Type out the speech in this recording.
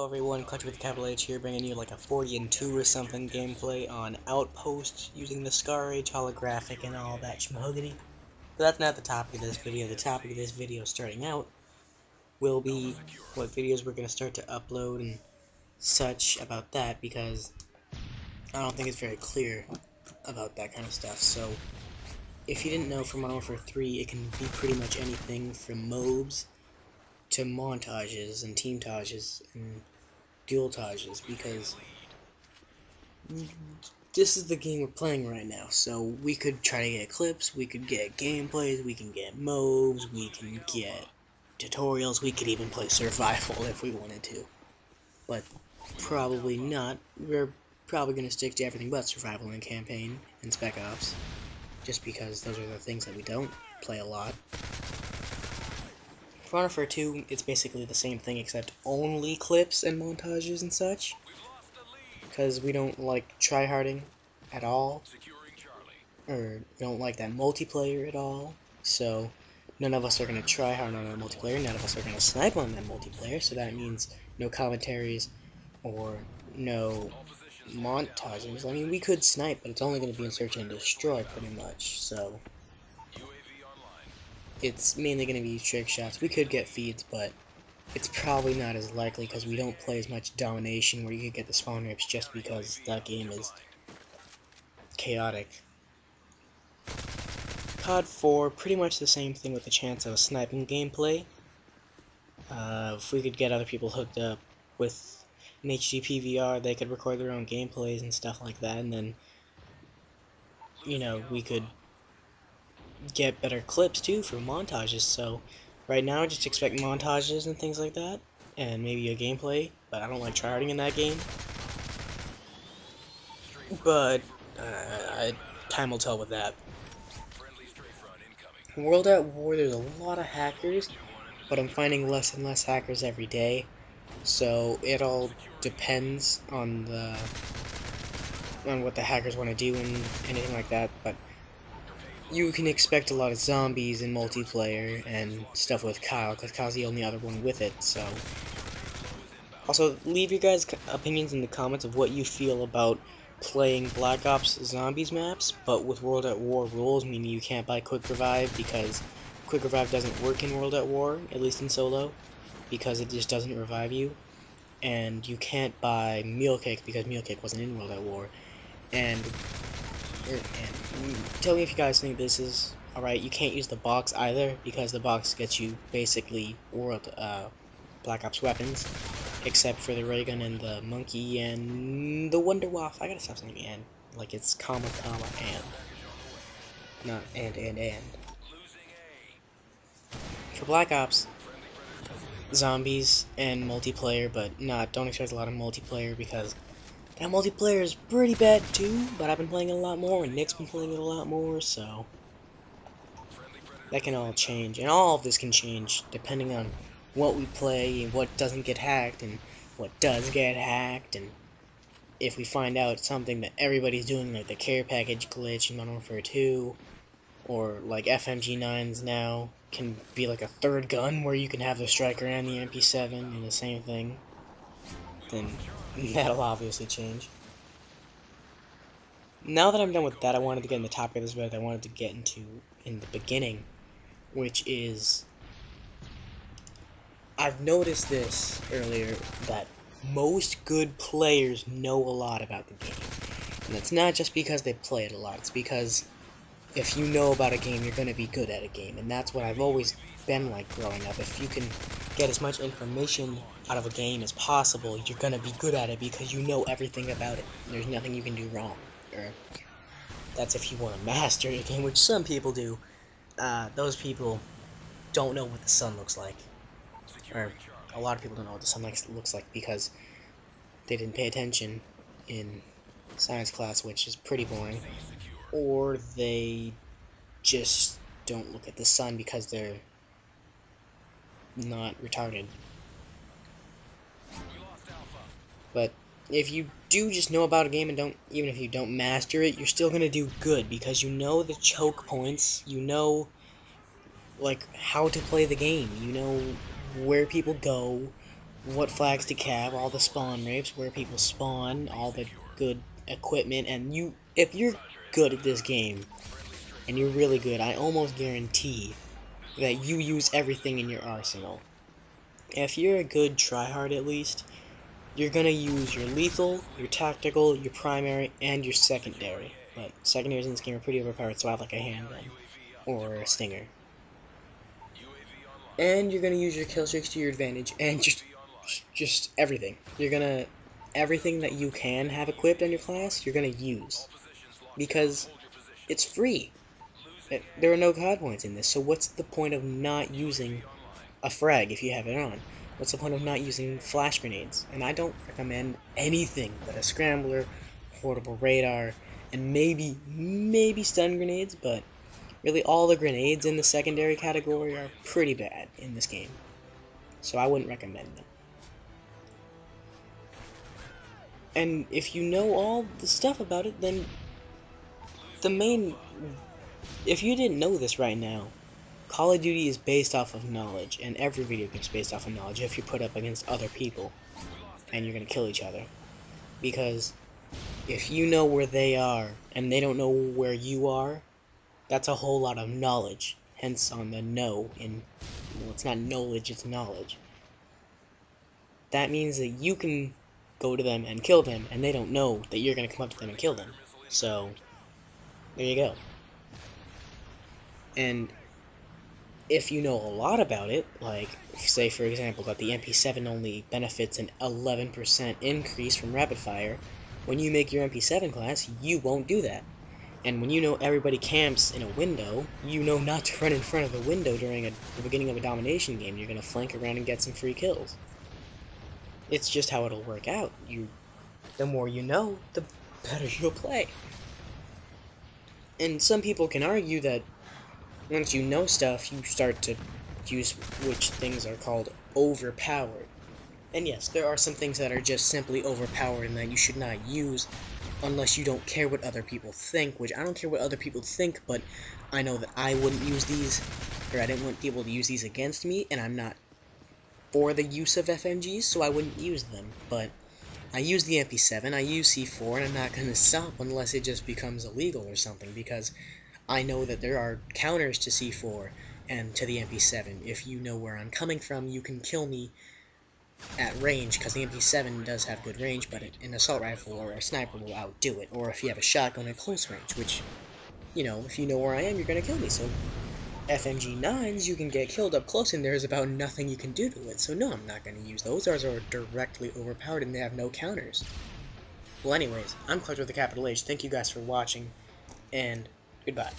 everyone, Country with Capital H here, bringing you like a 40 and 2 or something gameplay on Outpost using the Scar Age holographic and all that schmahogany. But that's not the topic of this video. The topic of this video starting out will be what videos we're going to start to upload and such about that, because I don't think it's very clear about that kind of stuff. So if you didn't know, from Modern Warfare 3, it can be pretty much anything from mobs to montages and teamtages and dualtages, because this is the game we're playing right now. So we could try to get clips, we could get gameplays, we can get mobs, we can get tutorials, we could even play survival if we wanted to. But probably not. We're probably going to stick to everything but survival and campaign and Spec Ops, just because those are the things that we don't play a lot. For Modern Warfare 2, it's basically the same thing except only clips and montages and such, because we don't like tryharding at all, or we don't like that multiplayer at all, so none of us are going to tryhard on that multiplayer, none of us are going to snipe on that multiplayer, so that means no commentaries or no montages. I mean, we could snipe, but it's only going to be in search and destroy pretty much, so it's mainly going to be trick shots. We could get feeds, but it's probably not as likely because we don't play as much domination where you can get the spawn rips, just because that game is chaotic. COD 4, pretty much the same thing with the chance of a sniping gameplay. If we could get other people hooked up with an HD PVR, they could record their own gameplays and stuff like that, and then, you know, we could get better clips too for montages. So right now just expect montages and things like that, and maybe a gameplay, but I don't like tryharding in that game. But time will tell with that. World at War, there's a lot of hackers, but I'm finding less and less hackers every day, so it all depends on what the hackers want to do and anything like that. But you can expect a lot of zombies in multiplayer and stuff with Kyle, because Kyle's the only other one with it, so. Also, leave your guys' opinions in the comments of what you feel about playing Black Ops Zombies maps, but with World at War rules, meaning you can't buy Quick Revive, because Quick Revive doesn't work in World at War, at least in solo, because it just doesn't revive you. And you can't buy Meal Cake, because Meal Cake wasn't in World at War. And tell me if you guys think this is alright. You can't use the box either, because the box gets you basically Black Ops weapons, except for the ray gun and the monkey and the Wonder Waff. I gotta stop saying and, like it's comma and, not and. For Black Ops, zombies and multiplayer, but don't expect a lot of multiplayer, because that multiplayer is pretty bad too, but I've been playing it a lot more, and Nick's been playing it a lot more, so that can all change. And all of this can change depending on what we play, and what doesn't get hacked, and what does get hacked, and if we find out something that everybody's doing, like the care package glitch in Modern Warfare 2, or like FMG9s now can be like a third gun where you can have the striker and the MP7 in the same thing, then that'll obviously change. Now that I'm done with that, I wanted to get in the topic of this video I wanted to get into in the beginning, which is, I've noticed this earlier, that most good players know a lot about the game. And it's not just because they play it a lot, it's because if you know about a game, you're going to be good at a game. And that's what I've always been like growing up. If you can get as much information out of a game as possible, you're going to be good at it because you know everything about it. There's nothing you can do wrong. Or that's if you want to master a game, which some people do. Those people don't know what the sun looks like. Or a lot of people don't know what the sun looks like because they didn't pay attention in science class, which is pretty boring. Or they just don't look at the sun because they're not retarded. But if you do just know about a game and even if you don't master it, you're still gonna do good, because you know the choke points, you know like how to play the game, you know where people go, what flags to cap, all the spawn rapes, where people spawn, all the good equipment, and if you're good at this game, and you're really good, I almost guarantee that you use everything in your arsenal. If you're a good tryhard at least, you're gonna use your lethal, your tactical, your primary, and your secondary. But secondaries in this game are pretty overpowered, so I have like a handgun or a stinger. And you're gonna use your kill streaks to your advantage, and just everything. Everything that you can have equipped in your class, you're gonna use because it's free. There are no god points in this, so what's the point of not using a frag if you have it on? What's the point of not using flash grenades? And I don't recommend anything but a scrambler, portable radar, and maybe stun grenades, but really all the grenades in the secondary category are pretty bad in this game. So I wouldn't recommend them. And if you know all the stuff about it, then if you didn't know this right now, Call of Duty is based off of knowledge, and every video game is based off of knowledge if you put up against other people, and you're gonna kill each other. Because if you know where they are, and they don't know where you are, that's a whole lot of knowledge. Hence on the know well, it's not knowledge, it's knowledge. That means that you can go to them and kill them, and they don't know that you're gonna come up to them and kill them. So, there you go. And if you know a lot about it, like, say for example that the MP7 only benefits an 11% increase from rapid fire, when you make your MP7 class, you won't do that. And when you know everybody camps in a window, you know not to run in front of the window during the beginning of a domination game. You're going to flank around and get some free kills. It's just how it'll work out. The more you know, the better you'll play. And some people can argue that once you know stuff, you start to use which things are called overpowered. And yes, there are some things that are just simply overpowered and that you should not use unless you don't care what other people think, which I don't care what other people think, but I know that I wouldn't use these, or I didn't want people to use these against me, and I'm not for the use of FMGs, so I wouldn't use them. But I use the MP7, I use C4, and I'm not going to stop unless it just becomes illegal or something, because I know that there are counters to C4 and to the MP7. If you know where I'm coming from, you can kill me at range, because the MP7 does have good range, but an assault rifle or a sniper will outdo it. Or if you have a shotgun at close range, which, you know, if you know where I am, you're going to kill me. So FMG9s, you can get killed up close, and there's about nothing you can do to it. So no, I'm not going to use those. Those are directly overpowered, and they have no counters. Well, anyways, I'm Clark with a capital H. Thank you guys for watching, and goodbye.